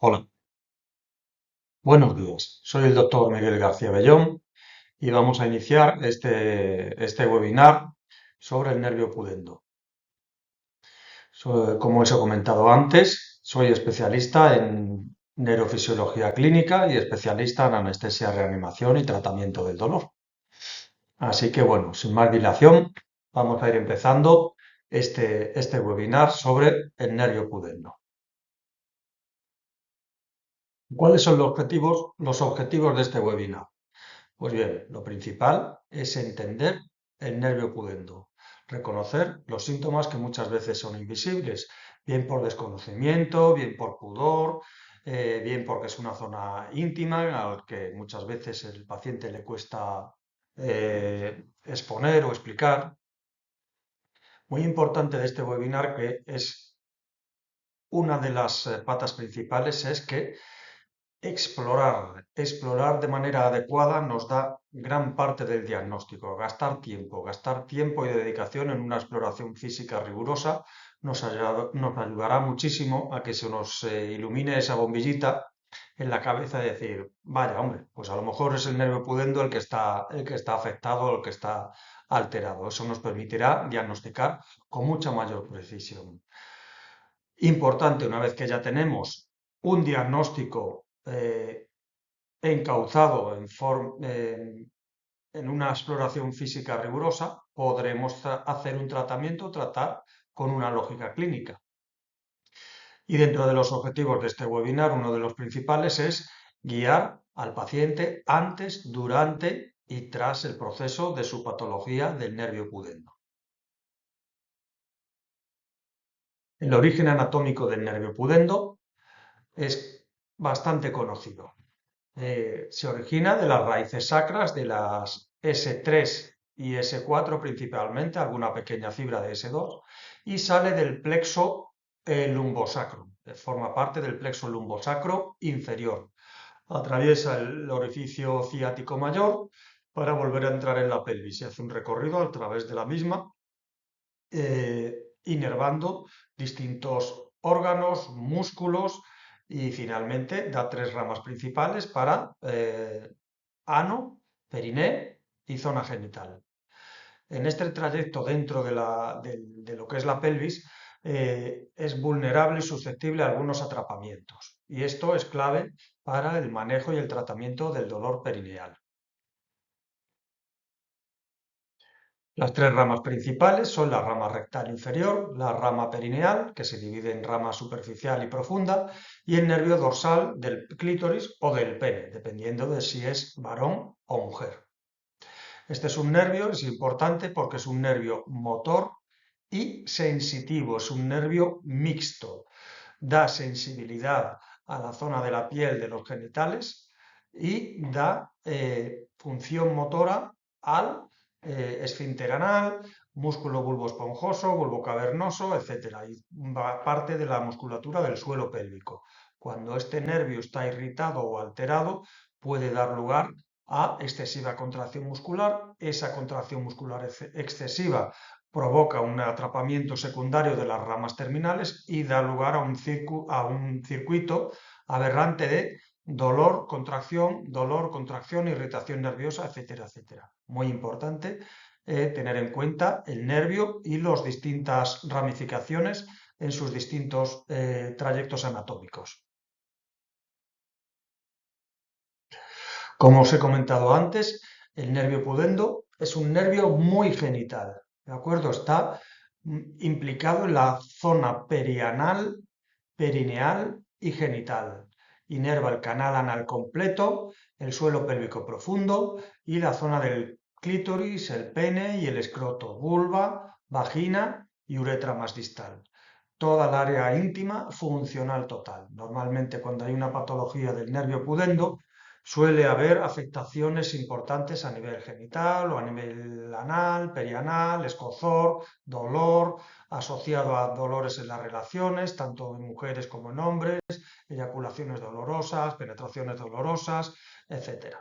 Hola, buenos días. Soy el doctor Miguel García Bellón y vamos a iniciar este webinar sobre el nervio pudendo. Como os he comentado antes, soy especialista en neurofisiología clínica y especialista en anestesia, reanimación y tratamiento del dolor. Así que bueno, sin más dilación, vamos a ir empezando este webinar sobre el nervio pudendo. ¿Cuáles son los objetivos de este webinar? Pues bien, lo principal es entender el nervio pudendo, reconocer los síntomas que muchas veces son invisibles, bien por desconocimiento, bien por pudor, bien porque es una zona íntima al que muchas veces el paciente le cuesta exponer o explicar. Muy importante de este webinar, que es una de las patas principales, es que explorar de manera adecuada nos da gran parte del diagnóstico. Gastar tiempo y dedicación en una exploración física rigurosa nos ayudará muchísimo a que se nos ilumine esa bombillita en la cabeza de decir, vaya, hombre, pues a lo mejor es el nervio pudendo el que está afectado, el que está alterado. Eso nos permitirá diagnosticar con mucha mayor precisión. Importante, una vez que ya tenemos un diagnóstico encauzado en una exploración física rigurosa, podremos hacer un tratamiento, tratar con una lógica clínica. Y dentro de los objetivos de este webinar, uno de los principales es guiar al paciente antes, durante y tras el proceso de su patología del nervio pudendo. El origen anatómico del nervio pudendo es bastante conocido. Se origina de las raíces sacras de las S3 y S4 principalmente, alguna pequeña fibra de S2, y sale del plexo lumbosacro, forma parte del plexo lumbosacro inferior. Atraviesa el orificio ciático mayor para volver a entrar en la pelvis y hace un recorrido a través de la misma, inervando distintos órganos, músculos y finalmente da tres ramas principales para ano, periné y zona genital. En este trayecto dentro de lo que es la pelvis es vulnerable y susceptible a algunos atrapamientos y esto es clave para el manejo y el tratamiento del dolor perineal. Las tres ramas principales son la rama rectal inferior, la rama perineal, que se divide en rama superficial y profunda, y el nervio dorsal del clítoris o del pene, dependiendo de si es varón o mujer. Este es un nervio, es importante porque es un nervio motor y sensitivo, es un nervio mixto. Da sensibilidad a la zona de la piel de los genitales y da función motora al esfínter anal, músculo bulbo esponjoso, bulbo cavernoso, etc. Y parte de la musculatura del suelo pélvico. Cuando este nervio está irritado o alterado, puede dar lugar a excesiva contracción muscular. Esa contracción muscular excesiva provoca un atrapamiento secundario de las ramas terminales y da lugar a un circuito aberrante de dolor, contracción, irritación nerviosa, etcétera, etcétera. Muy importante tener en cuenta el nervio y las distintas ramificaciones en sus distintos trayectos anatómicos. Como os he comentado antes, el nervio pudendo es un nervio muy genital, ¿de acuerdo? Está implicado en la zona perianal, perineal y genital. Inerva el canal anal completo, el suelo pélvico profundo y la zona del clítoris, el pene y el escroto, vulva, vagina y uretra más distal. Toda el área íntima funcional total. Normalmente cuando hay una patología del nervio pudendo, suele haber afectaciones importantes a nivel genital o a nivel anal, perianal, escozor, dolor, asociado a dolores en las relaciones, tanto en mujeres como en hombres, eyaculaciones dolorosas, penetraciones dolorosas, etc.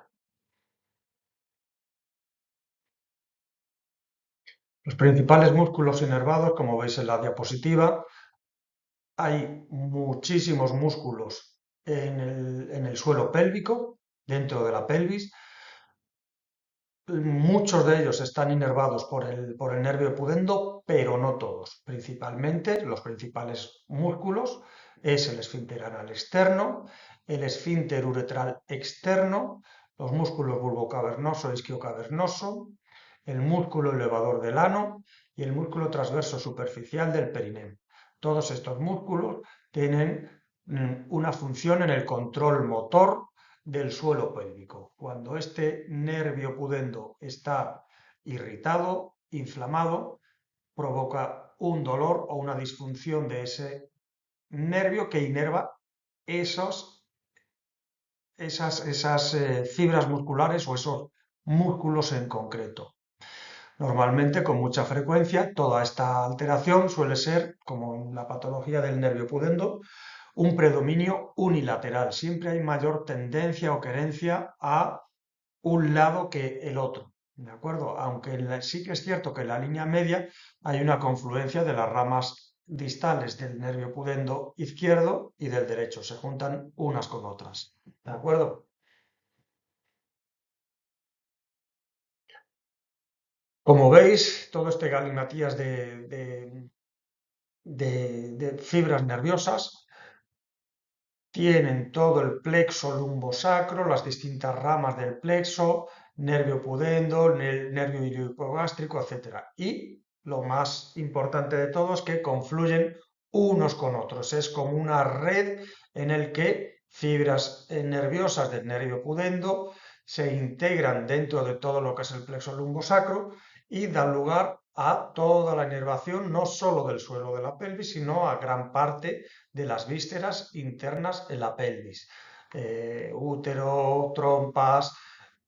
Los principales músculos inervados, como veis en la diapositiva, hay muchísimos músculos en el suelo pélvico, dentro de la pelvis. Muchos de ellos están inervados por el nervio pudendo, pero no todos. Principalmente, los principales músculos es el esfínter anal externo, el esfínter uretral externo, los músculos bulbocavernoso e isquiocavernoso, el músculo elevador del ano y el músculo transverso superficial del perineo. Todos estos músculos tienen una función en el control motor del suelo pélvico. Cuando este nervio pudendo está irritado, inflamado, provoca un dolor o una disfunción de ese nervio que inerva esas fibras musculares o esos músculos en concreto. Normalmente, con mucha frecuencia, toda esta alteración suele ser, como en la patología del nervio pudendo, un predominio unilateral. Siempre hay mayor tendencia o querencia a un lado que el otro, ¿de acuerdo? Aunque sí que es cierto que en la línea media hay una confluencia de las ramas distales del nervio pudendo izquierdo y del derecho, se juntan unas con otras, ¿de acuerdo? Como veis, todo este galimatías de fibras nerviosas tienen todo el plexo lumbosacro, las distintas ramas del plexo, nervio pudendo, nervio iliacogástrico, etc. Y lo más importante de todo es que confluyen unos con otros. Es como una red en el que fibras nerviosas del nervio pudendo se integran dentro de todo lo que es el plexo lumbosacro y dan lugar a toda la inervación, no solo del suelo de la pelvis, sino a gran parte de las vísceras internas en la pelvis. Útero, trompas,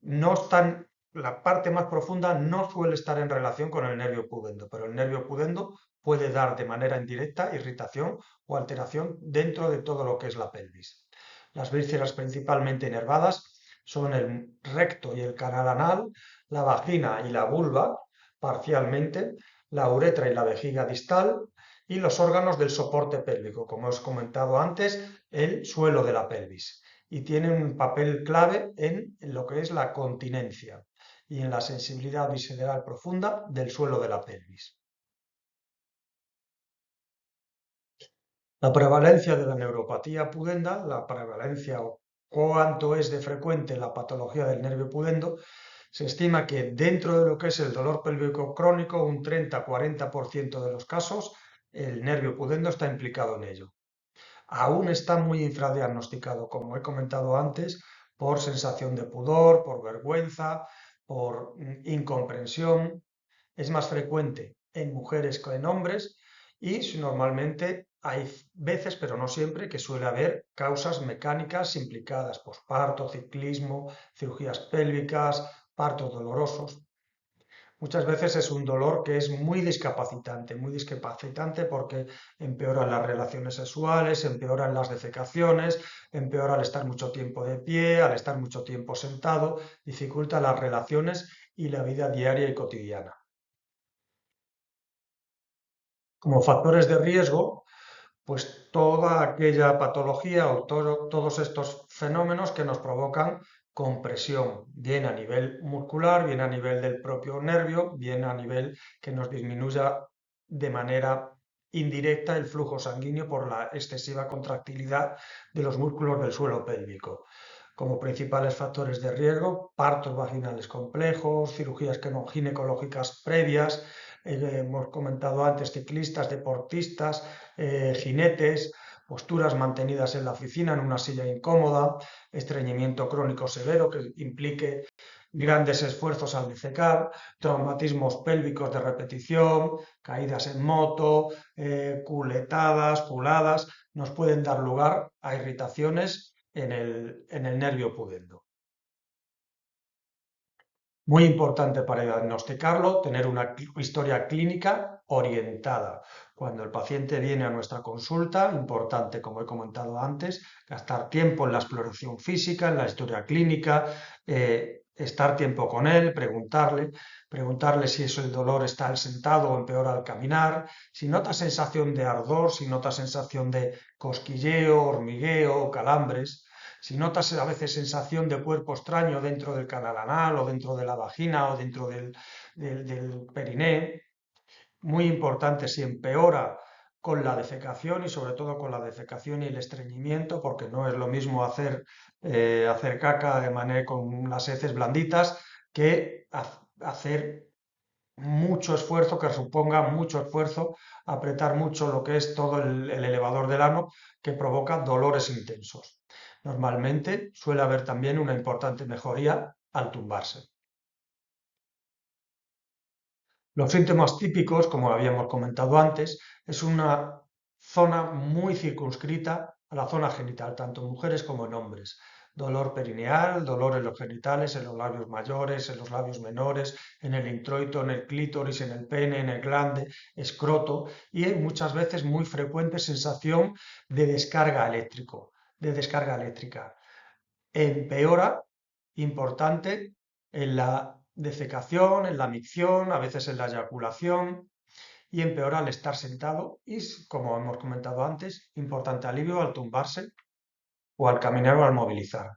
no están, la parte más profunda no suele estar en relación con el nervio pudendo, pero el nervio pudendo puede dar de manera indirecta irritación o alteración dentro de todo lo que es la pelvis. Las vísceras principalmente inervadas son el recto y el canal anal, la vagina y la vulva, parcialmente, la uretra y la vejiga distal, y los órganos del soporte pélvico, como os he comentado antes, el suelo de la pelvis. Y tienen un papel clave en lo que es la continencia y en la sensibilidad visceral profunda del suelo de la pelvis. La prevalencia de la neuropatía pudenda, la prevalencia o cuánto es de frecuente la patología del nervio pudendo, se estima que dentro de lo que es el dolor pélvico crónico, un 30-40% de los casos, el nervio pudendo está implicado en ello. Aún está muy infradiagnosticado, como he comentado antes, por sensación de pudor, por vergüenza, por incomprensión. Es más frecuente en mujeres que en hombres y normalmente hay veces, pero no siempre, que suele haber causas mecánicas implicadas, posparto, ciclismo, cirugías pélvicas, partos dolorosos. Muchas veces es un dolor que es muy discapacitante porque empeoran las relaciones sexuales, empeoran las defecaciones, empeora al estar mucho tiempo de pie, al estar mucho tiempo sentado, dificulta las relaciones y la vida diaria y cotidiana. Como factores de riesgo, pues toda aquella patología o todos estos fenómenos que nos provocan compresión, bien a nivel muscular, bien a nivel del propio nervio, bien a nivel que nos disminuya de manera indirecta el flujo sanguíneo por la excesiva contractilidad de los músculos del suelo pélvico. Como principales factores de riesgo, partos vaginales complejos, cirugías ginecológicas previas, hemos comentado antes, ciclistas, deportistas, jinetes, posturas mantenidas en la oficina en una silla incómoda, estreñimiento crónico severo que implique grandes esfuerzos al defecar, traumatismos pélvicos de repetición, caídas en moto, culetadas, puladas, nos pueden dar lugar a irritaciones en el nervio pudendo. Muy importante para diagnosticarlo, tener una historia clínica orientada. Cuando el paciente viene a nuestra consulta, importante, como he comentado antes, gastar tiempo en la exploración física, en la historia clínica, estar tiempo con él, preguntarle si el dolor está al sentado o empeora al caminar, si nota sensación de ardor, si nota sensación de cosquilleo, hormigueo, calambres, si notas a veces sensación de cuerpo extraño dentro del canal anal o dentro de la vagina o dentro del periné. Muy importante si empeora con la defecación y sobre todo con la defecación y el estreñimiento, porque no es lo mismo hacer caca de manera con las heces blanditas que hacer mucho esfuerzo, que suponga mucho esfuerzo, apretar mucho lo que es todo el elevador del ano, que provoca dolores intensos. Normalmente suele haber también una importante mejoría al tumbarse. Los síntomas típicos, como habíamos comentado antes, es una zona muy circunscrita a la zona genital, tanto en mujeres como en hombres. Dolor perineal, dolor en los genitales, en los labios mayores, en los labios menores, en el introito, en el clítoris, en el pene, en el glande, escroto y muchas veces muy frecuente sensación de descarga eléctrica. Empeora, importante, en la defecación, en la micción, a veces en la eyaculación, y empeora al estar sentado y, como hemos comentado antes, importante alivio al tumbarse o al caminar o al movilizar.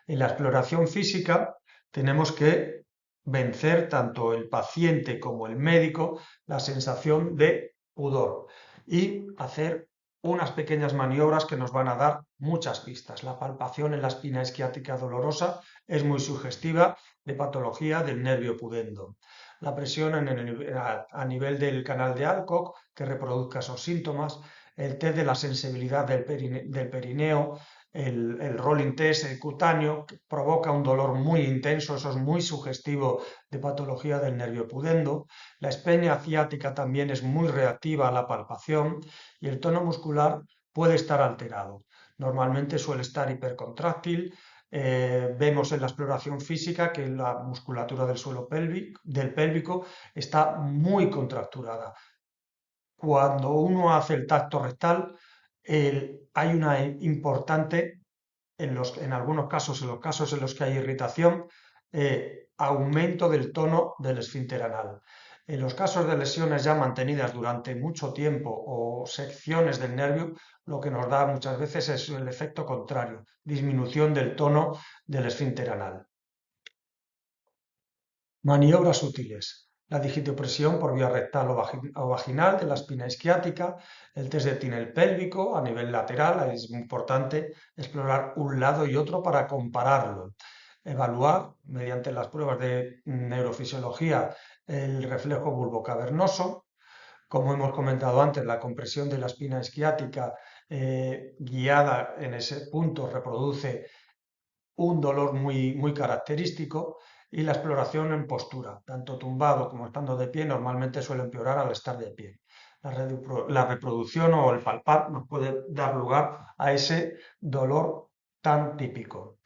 En la exploración física tenemos que vencer tanto el paciente como el médico la sensación de pudor y hacer unas pequeñas maniobras que nos van a dar muchas pistas. La palpación en la espina isquiática dolorosa es muy sugestiva de patología del nervio pudendo. La presión a nivel del canal de Alcock que reproduzca esos síntomas, el test de la sensibilidad del perineo, el rolling test, el cutáneo, que provoca un dolor muy intenso, eso es muy sugestivo de patología del nervio pudendo. La espenia ciática también es muy reactiva a la palpación y el tono muscular puede estar alterado. Normalmente suele estar hipercontráctil. Vemos en la exploración física que la musculatura del suelo pélvico está muy contracturada. Cuando uno hace el tacto rectal, hay una importante, en algunos casos, en los casos en los que hay irritación, aumento del tono del esfínter anal. En los casos de lesiones ya mantenidas durante mucho tiempo o secciones del nervio, lo que nos da muchas veces es el efecto contrario, disminución del tono del esfínter anal. Maniobras útiles. La digitopresión por vía rectal o vaginal de la espina isquiática, el test de Tinel pélvico a nivel lateral, es importante explorar un lado y otro para compararlo. Evaluar mediante las pruebas de neurofisiología el reflejo bulbocavernoso. Como hemos comentado antes, la compresión de la espina isquiática guiada en ese punto reproduce un dolor muy característico y la exploración en postura, tanto tumbado como estando de pie, normalmente suele empeorar al estar de pie. La reproducción o el palpar nos puede dar lugar a ese dolor tan típico.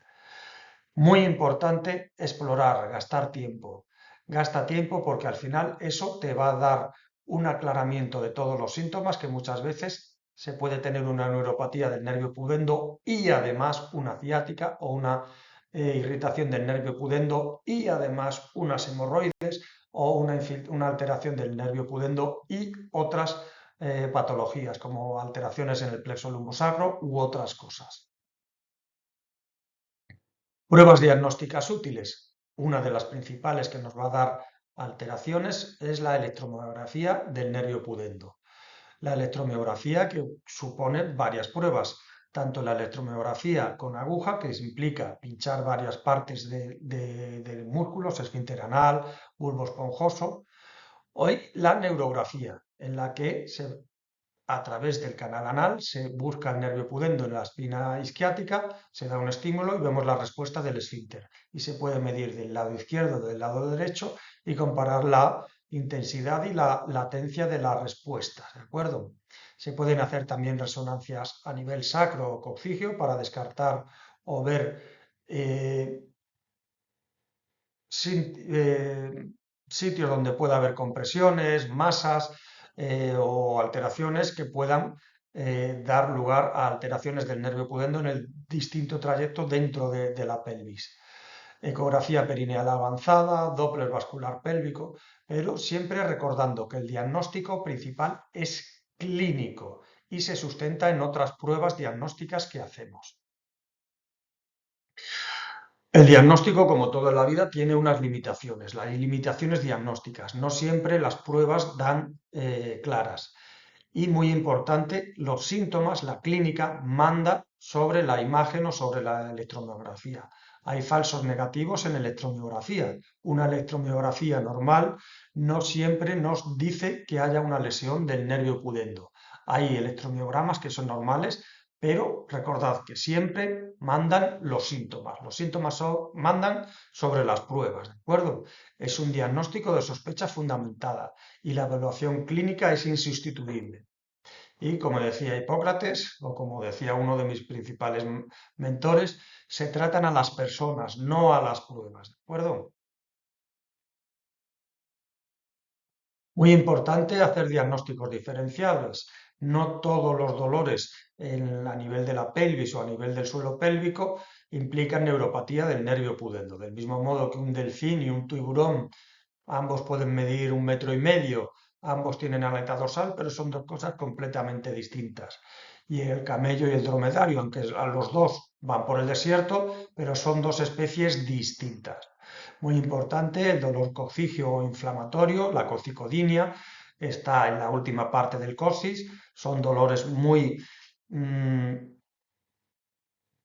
Muy importante explorar, gastar tiempo. Gasta tiempo porque al final eso te va a dar un aclaramiento de todos los síntomas que muchas veces se puede tener una neuropatía del nervio pudendo y además una ciática o una irritación del nervio pudendo y además unas hemorroides o una alteración del nervio pudendo y otras patologías como alteraciones en el plexo lumbosacro u otras cosas. Pruebas diagnósticas útiles. Una de las principales que nos va a dar alteraciones es la electromiografía del nervio pudendo. La electromiografía que supone varias pruebas, tanto la electromiografía con aguja, que implica pinchar varias partes del músculo, esfínter anal, bulbo esponjoso, o la neurografía, en la que a través del canal anal se busca el nervio pudendo en la espina isquiática, se da un estímulo y vemos la respuesta del esfínter. Y se puede medir del lado izquierdo, del lado derecho y comparar la intensidad y la latencia de la respuesta, ¿de acuerdo? Se pueden hacer también resonancias a nivel sacro o coccigio para descartar o ver sitios donde pueda haber compresiones, masas o alteraciones que puedan dar lugar a alteraciones del nervio pudendo en el distinto trayecto dentro de la pelvis. ecografía perineal avanzada, Doppler vascular pélvico, pero siempre recordando que el diagnóstico principal es clínico y se sustenta en otras pruebas diagnósticas que hacemos. El diagnóstico, como todo en la vida, tiene unas limitaciones, las limitaciones diagnósticas. No siempre las pruebas dan claras. Y muy importante, los síntomas, la clínica manda sobre la imagen o sobre la electromiografía. Hay falsos negativos en electromiografía. Una electromiografía normal no siempre nos dice que haya una lesión del nervio pudendo. Hay electromiogramas que son normales, pero recordad que siempre mandan los síntomas. Los síntomas mandan sobre las pruebas, ¿de acuerdo? Es un diagnóstico de sospecha fundamentada y la evaluación clínica es insustituible. Y como decía Hipócrates, o como decía uno de mis principales mentores, se tratan a las personas, no a las pruebas, ¿de acuerdo? Muy importante hacer diagnósticos diferenciales. No todos los dolores a nivel de la pelvis o a nivel del suelo pélvico implican neuropatía del nervio pudendo. Del mismo modo que un delfín y un tiburón, ambos pueden medir 1,5 metros, ambos tienen aleta dorsal, pero son dos cosas completamente distintas. Y el camello y el dromedario, aunque a los dos van por el desierto, pero son dos especies distintas. Muy importante, el dolor coccigio o inflamatorio, la coccicodinia, está en la última parte del coxis, son dolores muy mmm,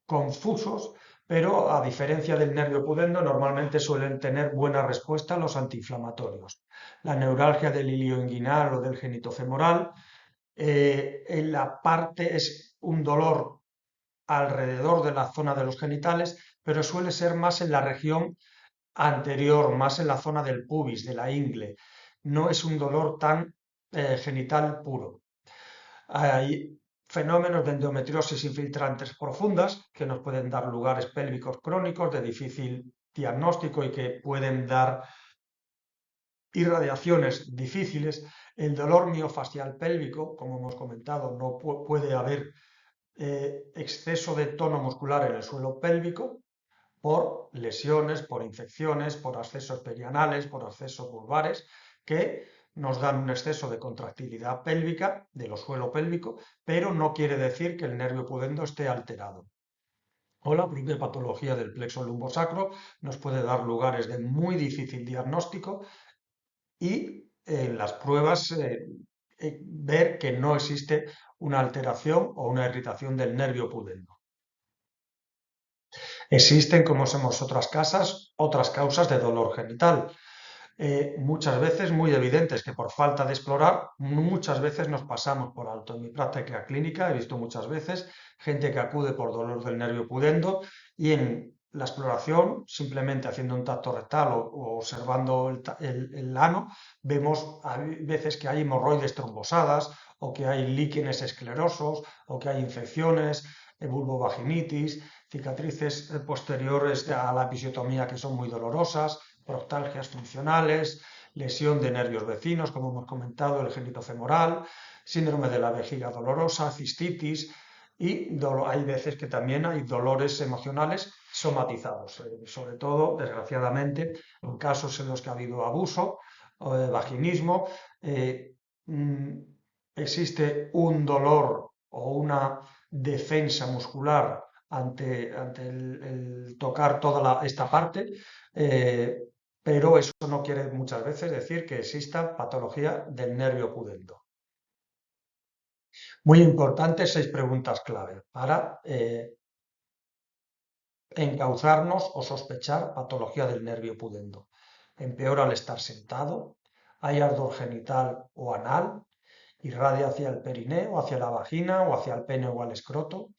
confusos, pero a diferencia del nervio pudendo, normalmente suelen tener buena respuesta a los antiinflamatorios. La neuralgia del ilio inguinal o del genitofemoral, en la parte es un dolor alrededor de la zona de los genitales, pero suele ser más en la región anterior, más en la zona del pubis, de la ingle. No es un dolor tan genital puro. Hay fenómenos de endometriosis infiltrantes profundas que nos pueden dar lugares pélvicos crónicos de difícil diagnóstico y que pueden dar irradiaciones difíciles. El dolor miofascial pélvico, como hemos comentado, no puede haber exceso de tono muscular en el suelo pélvico por lesiones, por infecciones, por accesos perianales, por accesos vulvares, que nos dan un exceso de contractilidad pélvica, de lo suelo pélvico, pero no quiere decir que el nervio pudendo esté alterado. O la propia patología del plexo lumbosacro nos puede dar lugares de muy difícil diagnóstico y en las pruebas ver que no existe una alteración o una irritación del nervio pudendo. Existen, como somos otras causas de dolor genital, muchas veces muy evidentes que por falta de explorar, muchas veces nos pasamos por alto. En mi práctica clínica he visto muchas veces gente que acude por dolor del nervio pudendo y en la exploración, simplemente haciendo un tacto rectal o observando el ano, vemos a veces que hay hemorroides trombosadas o que hay líquenes esclerosos o que hay infecciones, vulvovaginitis, cicatrices posteriores a la episiotomía que son muy dolorosas, proctalgias funcionales, lesión de nervios vecinos, como hemos comentado, el genitofemoral, síndrome de la vejiga dolorosa, cistitis y hay veces que también hay dolores emocionales somatizados, sobre todo, desgraciadamente, en casos en los que ha habido abuso o vaginismo, mm, existe un dolor o una defensa muscular ante el tocar toda esta parte, eh, pero eso no quiere muchas veces decir que exista patología del nervio pudendo. Muy importantes 6 preguntas clave para encauzarnos o sospechar patología del nervio pudendo. Empeora al estar sentado, hay ardor genital o anal, irradia hacia el perineo, hacia la vagina o hacia el pene o al escroto,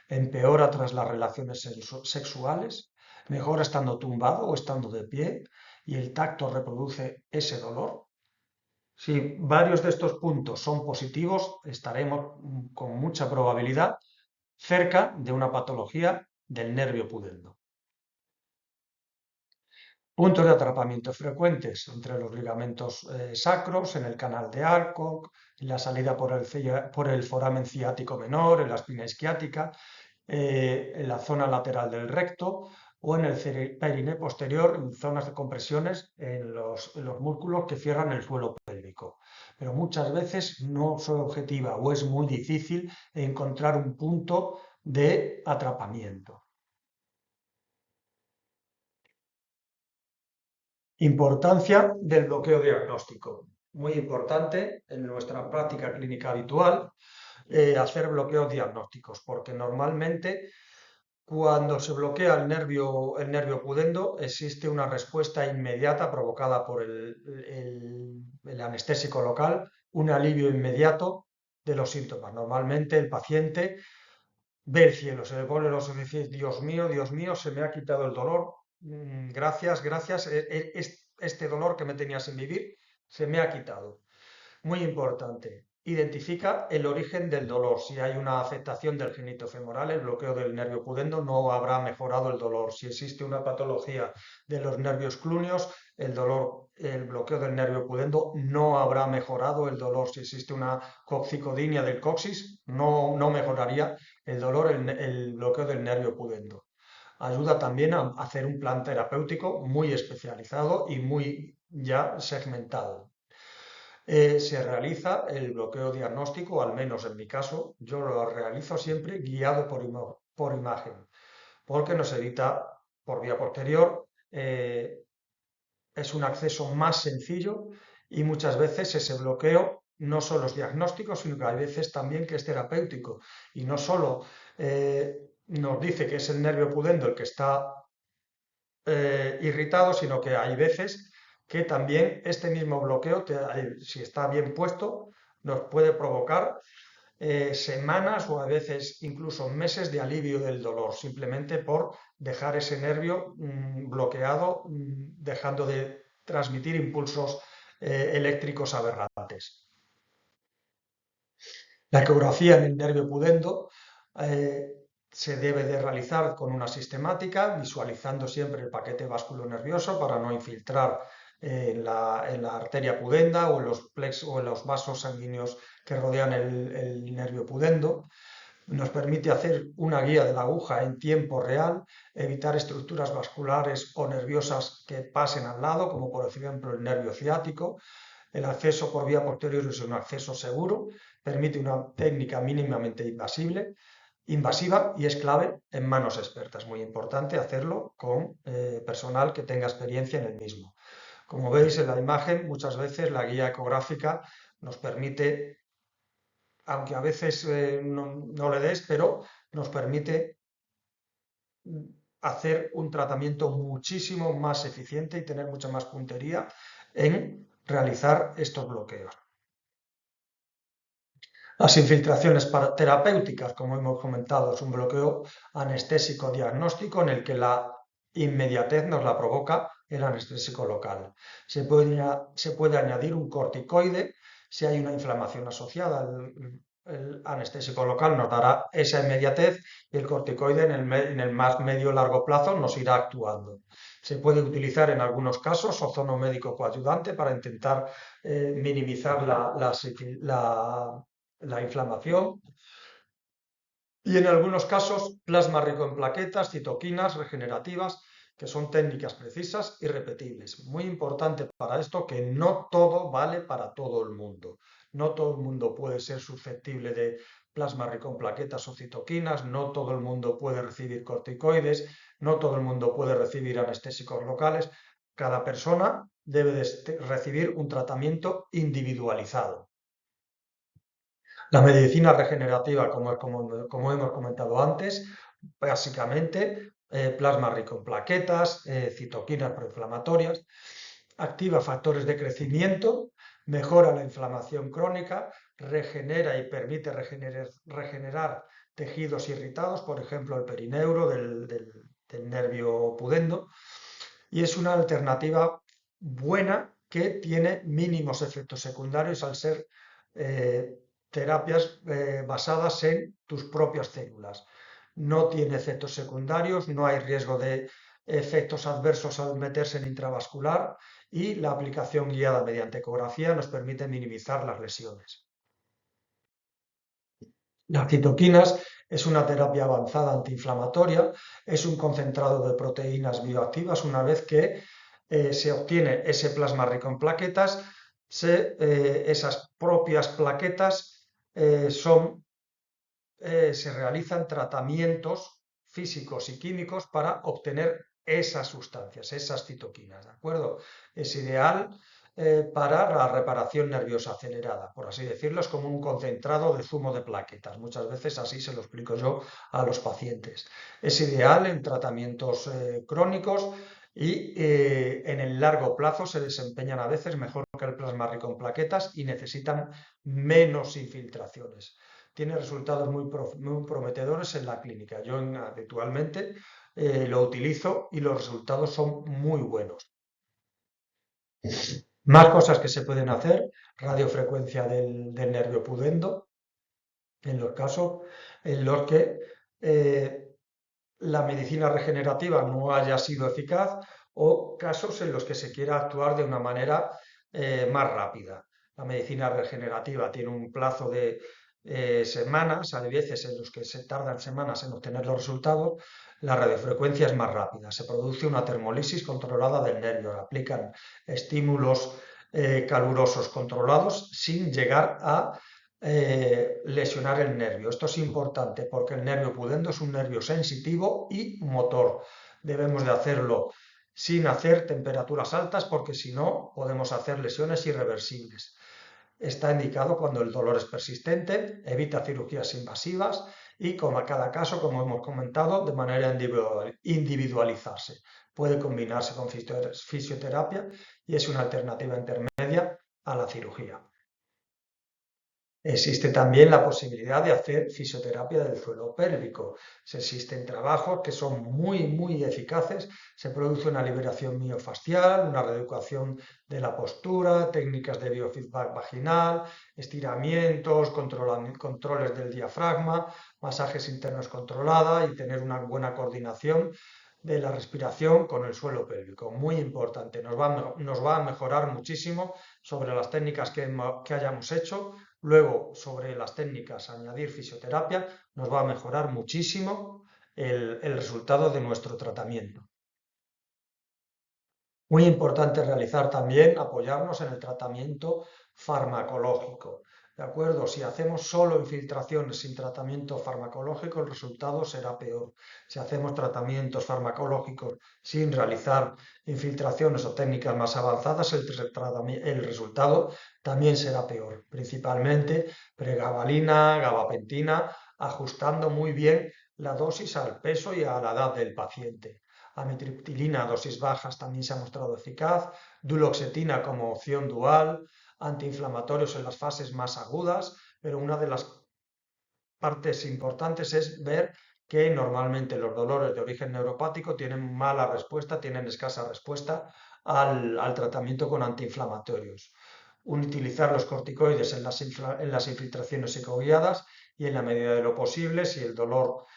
empeora tras las relaciones sexuales, mejora estando tumbado o estando de pie y el tacto reproduce ese dolor. Si varios de estos puntos son positivos, estaremos con mucha probabilidad cerca de una patología del nervio pudendo. Puntos de atrapamiento frecuentes entre los ligamentos sacros, en el canal de Alcock, en la salida por el foramen ciático menor, en la espina isquiática, en la zona lateral del recto o en el periné posterior, en zonas de compresiones en los músculos que cierran el suelo pélvico. Pero muchas veces no soy objetiva o es muy difícil encontrar un punto de atrapamiento. Importancia del bloqueo diagnóstico. Muy importante en nuestra práctica clínica habitual hacer bloqueos diagnósticos, porque normalmente cuando se bloquea el nervio pudendo, existe una respuesta inmediata provocada por el anestésico local, un alivio inmediato de los síntomas. Normalmente el paciente ve el cielo, se le pone los ojos y dice, Dios mío, se me ha quitado el dolor, gracias, gracias, este dolor que me tenía sin vivir, se me ha quitado. Muy importante. Identifica el origen del dolor. Si hay una afectación del genitofemoral, el bloqueo del nervio pudendo, no habrá mejorado el dolor. Si existe una patología de los nervios clúneos, el bloqueo del nervio pudendo no habrá mejorado el dolor. Si existe una coccicodinia del coxis, no mejoraría el dolor, el bloqueo del nervio pudendo. Ayuda también a hacer un plan terapéutico muy especializado y muy ya segmentado. Se realiza el bloqueo diagnóstico, al menos en mi caso, yo lo realizo siempre guiado por imagen, porque nos evita por vía posterior, es un acceso más sencillo y muchas veces ese bloqueo no solo es diagnóstico, sino que hay veces también que es terapéutico y no solo nos dice que es el nervio pudendo el que está irritado, sino que hay veces que también este mismo bloqueo, si está bien puesto, nos puede provocar semanas o a veces incluso meses de alivio del dolor, simplemente por dejar ese nervio bloqueado, dejando de transmitir impulsos eléctricos aberrantes. La ecografía en el nervio pudendo se debe de realizar con una sistemática, visualizando siempre el paquete vasculonervioso para no infiltrar en la arteria pudenda o en los vasos sanguíneos que rodean el nervio pudendo. Nos permite hacer una guía de la aguja en tiempo real, evitar estructuras vasculares o nerviosas que pasen al lado, como por ejemplo el nervio ciático. El acceso por vía posterior es un acceso seguro, permite una técnica mínimamente invasiva y es clave en manos expertas. Muy importante hacerlo con personal que tenga experiencia en el mismo. Como veis en la imagen, muchas veces la guía ecográfica nos permite, aunque a veces no le des, pero nos permite hacer un tratamiento muchísimo más eficiente y tener mucha más puntería en realizar estos bloqueos. Las infiltraciones terapéuticas, como hemos comentado, es un bloqueo anestésico diagnóstico en el que la inmediatez nos la provoca el anestésico local. Se puede añadir un corticoide si hay una inflamación asociada. El anestésico local nos dará esa inmediatez y el corticoide en el más medio largo plazo nos irá actuando. Se puede utilizar en algunos casos ozono médico coadyuvante para intentar minimizar la inflamación y en algunos casos plasma rico en plaquetas, citoquinas regenerativas, que son técnicas precisas y repetibles. Muy importante para esto que no todo vale para todo el mundo. No todo el mundo puede ser susceptible de plasma rico en plaquetas o citoquinas, no todo el mundo puede recibir corticoides, no todo el mundo puede recibir anestésicos locales. Cada persona debe de recibir un tratamiento individualizado. La medicina regenerativa, como hemos comentado antes, básicamente plasma rico en plaquetas, citoquinas proinflamatorias, activa factores de crecimiento, mejora la inflamación crónica, regenera y permite regenerar tejidos irritados, por ejemplo el perineuro del nervio pudendo, y es una alternativa buena que tiene mínimos efectos secundarios al ser terapias basadas en tus propias células. No tiene efectos secundarios, no hay riesgo de efectos adversos al meterse en intravascular y la aplicación guiada mediante ecografía nos permite minimizar las lesiones. Las citoquinas Es una terapia avanzada antiinflamatoria, es un concentrado de proteínas bioactivas. Una vez que se obtiene ese plasma rico en plaquetas, esas propias plaquetas se realizan tratamientos físicos y químicos para obtener esas sustancias, esas citoquinas, ¿de acuerdo? Es ideal para la reparación nerviosa acelerada, por así decirlo, es como un concentrado de zumo de plaquetas. Muchas veces así se lo explico yo a los pacientes. Es ideal en tratamientos crónicos y en el largo plazo se desempeñan a veces mejor que el plasma rico en plaquetas y necesitan menos infiltraciones. Tiene resultados muy prometedores en la clínica. Yo habitualmente lo utilizo y los resultados son muy buenos. Más cosas que se pueden hacer: radiofrecuencia del nervio pudendo, en los casos en los que la medicina regenerativa no haya sido eficaz o casos en los que se quiera actuar de una manera más rápida. La medicina regenerativa tiene un plazo de semanas, hay veces en los que se tardan semanas en obtener los resultados. La radiofrecuencia es más rápida, se produce una termólisis controlada del nervio, aplican estímulos calurosos controlados sin llegar a lesionar el nervio. Esto es importante porque el nervio pudendo es un nervio sensitivo y motor. Debemos de hacerlo sin hacer temperaturas altas porque si no podemos hacer lesiones irreversibles. Está indicado cuando el dolor es persistente, evita cirugías invasivas y como a cada caso, como hemos comentado, de manera individualizarse. Puede combinarse con fisioterapia y es una alternativa intermedia a la cirugía. Existe también la posibilidad de hacer fisioterapia del suelo pélvico. Existen trabajos que son muy eficaces. Se produce una liberación miofascial, una reeducación de la postura, técnicas de biofeedback vaginal, estiramientos, controles del diafragma, masajes internos controlada y tener una buena coordinación de la respiración con el suelo pélvico. Muy importante, nos va a mejorar muchísimo sobre las técnicas que hayamos hecho. Luego, sobre las técnicas, añadir fisioterapia, nos va a mejorar muchísimo el resultado de nuestro tratamiento. Muy importante realizar también, apoyarnos en el tratamiento farmacológico. ¿De acuerdo? Si hacemos solo infiltraciones sin tratamiento farmacológico, el resultado será peor. Si hacemos tratamientos farmacológicos sin realizar infiltraciones o técnicas más avanzadas, el resultado también será peor. Principalmente pregabalina, gabapentina, ajustando muy bien la dosis al peso y a la edad del paciente. Amitriptilina a dosis bajas también se ha mostrado eficaz, duloxetina como opción dual, antiinflamatorios en las fases más agudas, pero una de las partes importantes es ver que normalmente los dolores de origen neuropático tienen mala respuesta, tienen escasa respuesta al tratamiento con antiinflamatorios. Utilizar los corticoides en las infiltraciones ecoguiadas y en la medida de lo posible, si el dolor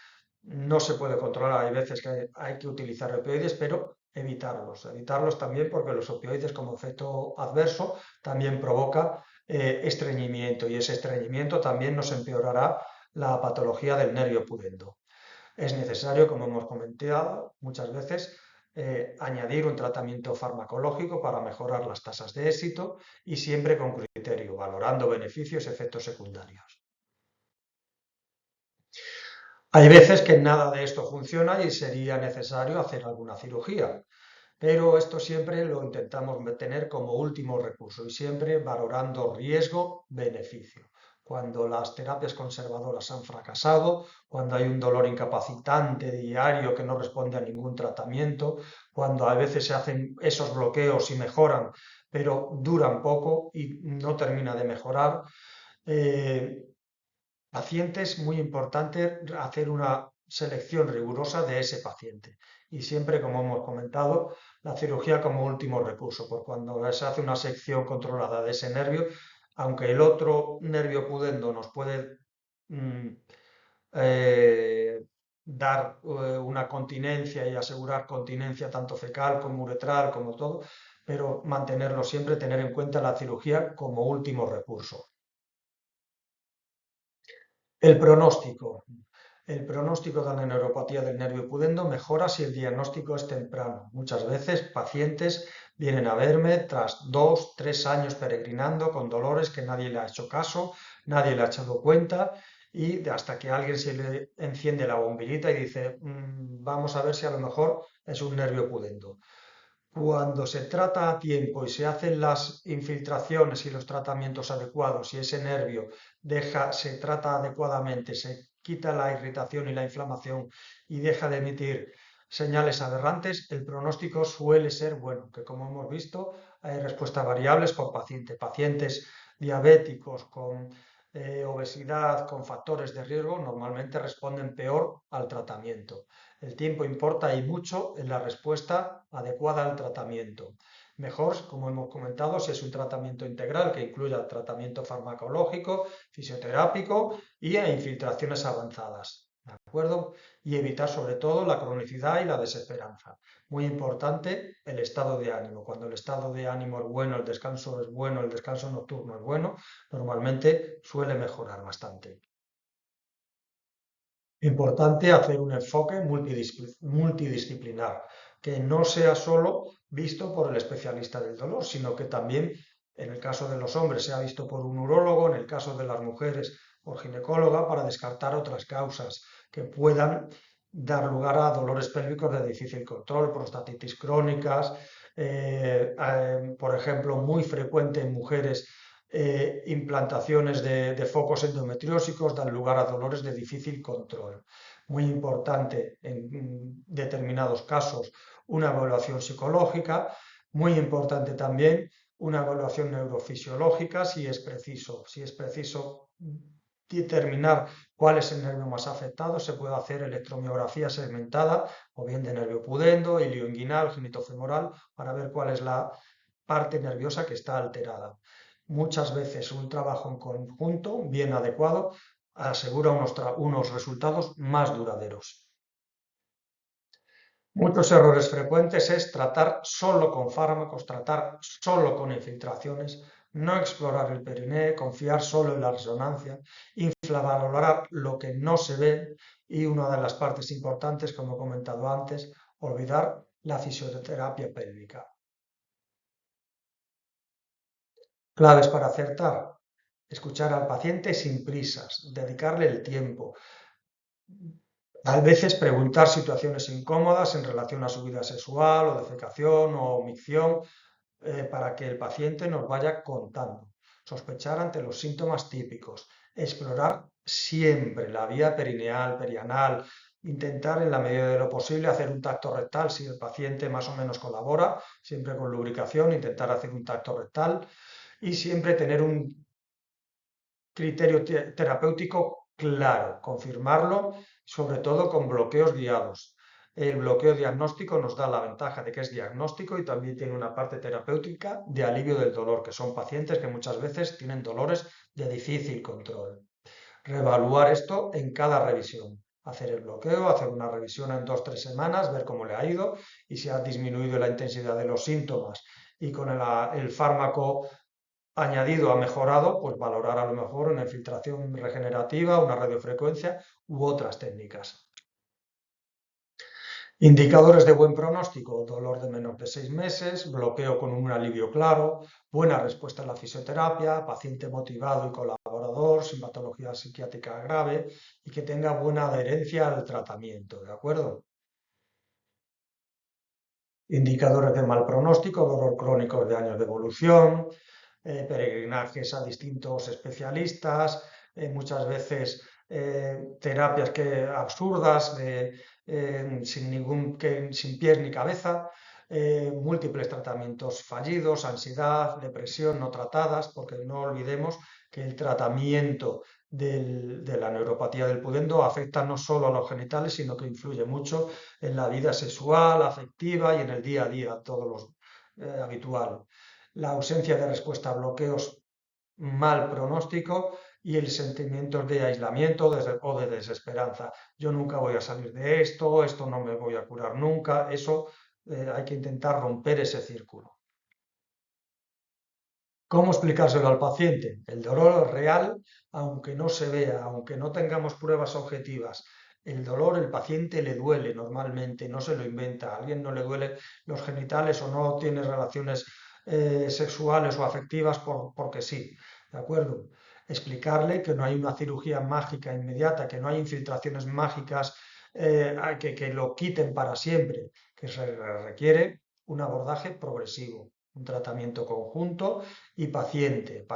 no se puede controlar, hay veces que hay que utilizar opioides, pero evitarlos también porque los opioides como efecto adverso también provoca estreñimiento y ese estreñimiento también nos empeorará la patología del nervio pudendo. Es necesario, como hemos comentado muchas veces, añadir un tratamiento farmacológico para mejorar las tasas de éxito y siempre con criterio, valorando beneficios y efectos secundarios. Hay veces que nada de esto funciona y sería necesario hacer alguna cirugía, pero esto siempre lo intentamos tener como último recurso y siempre valorando riesgo-beneficio. Cuando las terapias conservadoras han fracasado, cuando hay un dolor incapacitante diario que no responde a ningún tratamiento, cuando a veces se hacen esos bloqueos y mejoran, pero duran poco y no termina de mejorar, pacientes, muy importante hacer una selección rigurosa de ese paciente. Y siempre, como hemos comentado, la cirugía como último recurso, por cuando se hace una sección controlada de ese nervio, aunque el otro nervio pudendo nos puede dar una continencia y asegurar continencia tanto fecal como uretral, como todo, pero mantenerlo siempre, tener en cuenta la cirugía como último recurso. El pronóstico. El pronóstico de la neuropatía del nervio pudendo mejora si el diagnóstico es temprano. Muchas veces pacientes vienen a verme tras 2, 3 años peregrinando con dolores que nadie le ha hecho caso, nadie le ha echado cuenta y hasta que alguien se le enciende la bombillita y dice, vamos a ver si a lo mejor es un nervio pudendo". Cuando se trata a tiempo y se hacen las infiltraciones y los tratamientos adecuados y ese nervio se trata adecuadamente, se quita la irritación y la inflamación y deja de emitir señales aberrantes, el pronóstico suele ser bueno, que como hemos visto hay respuestas variables por paciente. Pacientes diabéticos con obesidad, con factores de riesgo, normalmente responden peor al tratamiento. El tiempo importa y mucho en la respuesta adecuada al tratamiento. Mejor, como hemos comentado, si es un tratamiento integral que incluya tratamiento farmacológico, fisioterápico y infiltraciones avanzadas. ¿De acuerdo? Y evitar sobre todo la cronicidad y la desesperanza. Muy importante el estado de ánimo. Cuando el estado de ánimo es bueno, el descanso es bueno, el descanso nocturno es bueno, normalmente suele mejorar bastante. Importante hacer un enfoque multidisciplinar, que no sea solo visto por el especialista del dolor, sino que también, en el caso de los hombres, sea visto por un urólogo, en el caso de las mujeres, por ginecóloga, para descartar otras causas que puedan dar lugar a dolores pélvicos de difícil control, prostatitis crónicas, por ejemplo, muy frecuente en mujeres implantaciones de focos endometriósicos dan lugar a dolores de difícil control. Muy importante en determinados casos una evaluación psicológica, muy importante también una evaluación neurofisiológica si es preciso determinar cuál es el nervio más afectado, se puede hacer electromiografía segmentada o bien de nervio pudendo, ilioinguinal, genitofemoral, para ver cuál es la parte nerviosa que está alterada. Muchas veces un trabajo en conjunto, bien adecuado, asegura unos resultados más duraderos. Muchos errores frecuentes es tratar solo con fármacos, tratar solo con infiltraciones, no explorar el periné, confiar solo en la resonancia, infravalorar lo que no se ve y una de las partes importantes, como he comentado antes, olvidar la fisioterapia pélvica. Claves para acertar: escuchar al paciente sin prisas, dedicarle el tiempo. A veces preguntar situaciones incómodas en relación a su vida sexual o defecación o micción para que el paciente nos vaya contando. Sospechar ante los síntomas típicos. Explorar siempre la vía perineal, perianal. Intentar en la medida de lo posible hacer un tacto rectal si el paciente más o menos colabora, siempre con lubricación, intentar hacer un tacto rectal y siempre tener un criterio terapéutico claro, confirmarlo, sobre todo con bloqueos guiados. El bloqueo diagnóstico nos da la ventaja de que es diagnóstico y también tiene una parte terapéutica de alivio del dolor, que son pacientes que muchas veces tienen dolores de difícil control. Reevaluar esto en cada revisión. Hacer el bloqueo, hacer una revisión en 2 o 3 semanas, ver cómo le ha ido y si ha disminuido la intensidad de los síntomas y con el fármaco añadido ha mejorado, pues valorar a lo mejor una infiltración regenerativa, una radiofrecuencia u otras técnicas. Indicadores de buen pronóstico: dolor de menos de 6 meses, bloqueo con un alivio claro, buena respuesta a la fisioterapia, paciente motivado y colaborador, sin patología psiquiátrica grave y que tenga buena adherencia al tratamiento, ¿de acuerdo? Indicadores de mal pronóstico: dolor crónico de años de evolución, peregrinajes a distintos especialistas, muchas veces terapias absurdas, sin pies ni cabeza, múltiples tratamientos fallidos, ansiedad, depresión no tratadas, porque no olvidemos que el tratamiento de la neuropatía del pudendo afecta no solo a los genitales, sino que influye mucho en la vida sexual, afectiva y en el día a día, todos los habitual. La ausencia de respuesta a bloqueos, mal pronóstico y el sentimiento de aislamiento o de desesperanza. Yo nunca voy a salir de esto no me voy a curar nunca. Eso hay que intentar romper ese círculo. ¿Cómo explicárselo al paciente? El dolor es real, aunque no se vea, aunque no tengamos pruebas objetivas. El dolor, el paciente le duele normalmente, no se lo inventa. A alguien no le duele los genitales o no tiene relaciones sexuales o afectivas porque sí, ¿de acuerdo? Explicarle que no hay una cirugía mágica inmediata, que no hay infiltraciones mágicas que lo quiten para siempre, que se requiere un abordaje progresivo, un tratamiento conjunto y paciente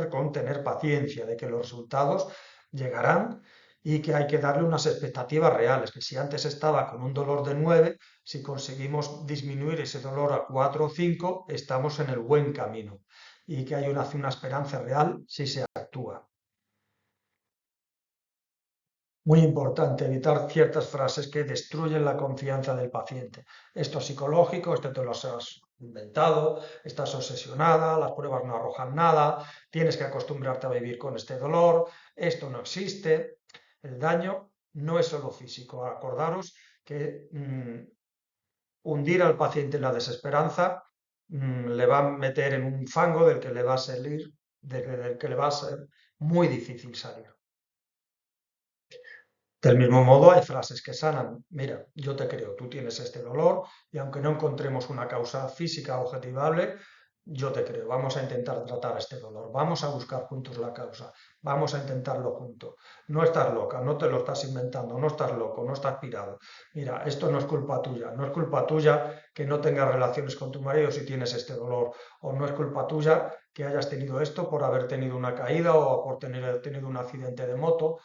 con tener paciencia de que los resultados llegarán y que hay que darle unas expectativas reales, que si antes estaba con un dolor de 9, si conseguimos disminuir ese dolor a 4 o 5, estamos en el buen camino y que hay una esperanza real si se actúa. Muy importante, evitar ciertas frases que destruyen la confianza del paciente. Esto es psicológico, esto te lo has inventado, estás obsesionada, las pruebas no arrojan nada, tienes que acostumbrarte a vivir con este dolor, esto no existe. El daño no es solo físico. Acordaros que hundir al paciente en la desesperanza le va a meter en un fango del que le va a salir, del que le va a ser muy difícil salir. Del mismo modo, hay frases que sanan. Mira, yo te creo, tú tienes este dolor y aunque no encontremos una causa física objetivable, yo te creo. Vamos a intentar tratar este dolor. Vamos a buscar juntos la causa. Vamos a intentarlo juntos. No estás loca, no te lo estás inventando, no estás loco, no estás pirado. Mira, esto no es culpa tuya. No es culpa tuya que no tengas relaciones con tu marido si tienes este dolor. O no es culpa tuya que hayas tenido esto por haber tenido una caída o por tener tenido un accidente de moto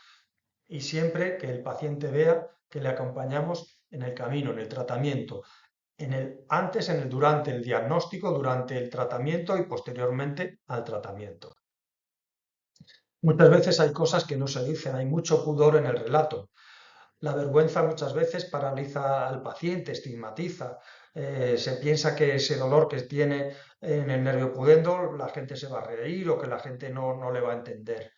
y siempre que el paciente vea que le acompañamos en el camino, en el tratamiento, antes, en el durante el diagnóstico, durante el tratamiento y posteriormente al tratamiento. Muchas veces hay cosas que no se dicen, hay mucho pudor en el relato. La vergüenza muchas veces paraliza al paciente, estigmatiza. Se piensa que ese dolor que tiene en el nervio pudendo, la gente se va a reír o que la gente no le va a entender.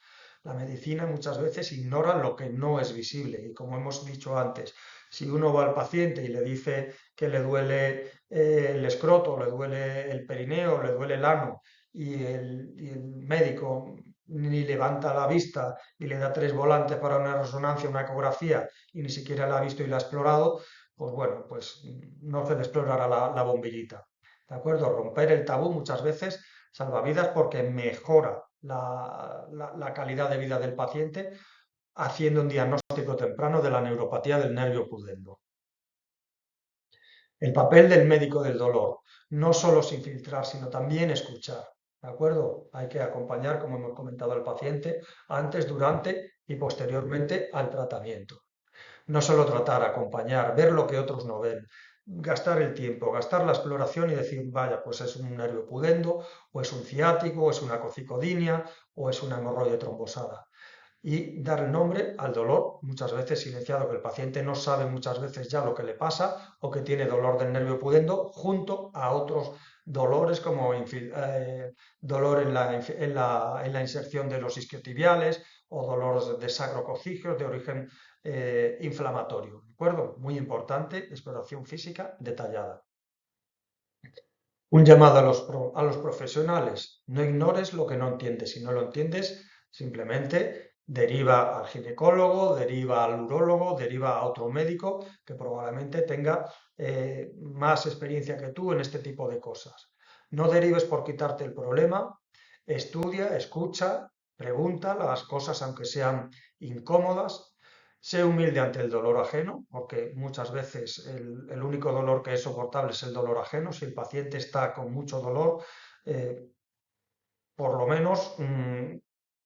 La medicina muchas veces ignora lo que no es visible y como hemos dicho antes, si uno va al paciente y le dice que le duele el escroto, le duele el perineo, le duele el ano y el médico ni levanta la vista y le da 3 volantes para una resonancia, una ecografía y ni siquiera la ha visto y la ha explorado, pues bueno, pues no se le explorará la bombillita. ¿De acuerdo? Romper el tabú muchas veces salva vidas porque mejora la calidad de vida del paciente haciendo un diagnóstico temprano de la neuropatía del nervio pudendo. El papel del médico del dolor, no solo sin filtrar, sino también escuchar. ¿De acuerdo? Hay que acompañar, como hemos comentado, al paciente antes, durante y posteriormente al tratamiento. No solo tratar, acompañar, ver lo que otros no ven, gastar el tiempo, gastar la exploración y decir, vaya, pues es un nervio pudendo, o es un ciático, o es una cocicodinia, o es una hemorroide trombosada y dar el nombre al dolor, muchas veces silenciado, que el paciente no sabe muchas veces ya lo que le pasa o que tiene dolor del nervio pudendo, junto a otros dolores como dolor en la inserción de los isquiotibiales o dolores de sacrococcígeos de origen inflamatorio. ¿De acuerdo? Muy importante, exploración física detallada. Un llamado a los profesionales. No ignores lo que no entiendes. Si no lo entiendes, simplemente deriva al ginecólogo, deriva al urólogo, deriva a otro médico que probablemente tenga más experiencia que tú en este tipo de cosas. No derives por quitarte el problema. Estudia, escucha, pregunta las cosas aunque sean incómodas. Sé humilde ante el dolor ajeno, porque muchas veces el único dolor que es soportable es el dolor ajeno. Si el paciente está con mucho dolor, eh, por lo menos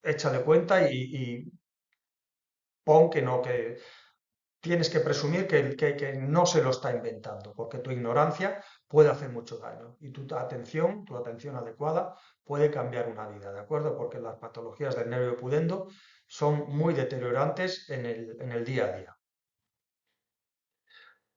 échale cuenta y pon que no, que tienes que presumir que no se lo está inventando, porque tu ignorancia puede hacer mucho daño y tu atención adecuada puede cambiar una vida, ¿de acuerdo? Porque las patologías del nervio pudendo son muy deteriorantes en el día a día.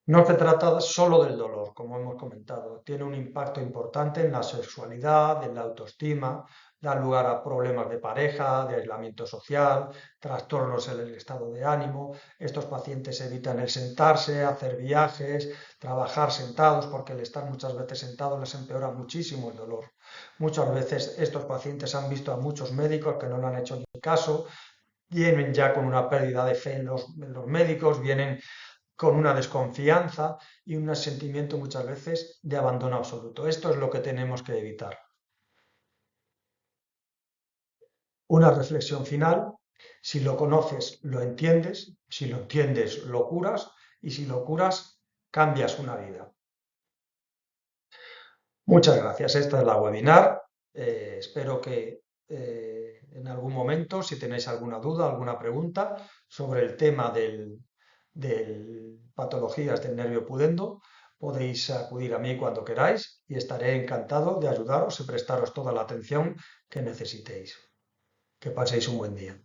No se trata solo del dolor, como hemos comentado, tiene un impacto importante en la sexualidad, en la autoestima, da lugar a problemas de pareja, de aislamiento social, trastornos en el estado de ánimo. Estos pacientes evitan el sentarse, hacer viajes, trabajar sentados, porque el estar muchas veces sentados les empeora muchísimo el dolor. Muchas veces estos pacientes han visto a muchos médicos que no le han hecho ni caso vienen ya con una pérdida de fe en los médicos, vienen con una desconfianza y un sentimiento muchas veces de abandono absoluto. Esto es lo que tenemos que evitar. Una reflexión final: si lo conoces, lo entiendes; si lo entiendes, lo curas; y si lo curas, cambias una vida. Muchas gracias. Esta es la webinar. Espero que en algún momento, si tenéis alguna duda, alguna pregunta sobre el tema del patologías del nervio pudendo, podéis acudir a mí cuando queráis y estaré encantado de ayudaros y prestaros toda la atención que necesitéis. Que paséis un buen día.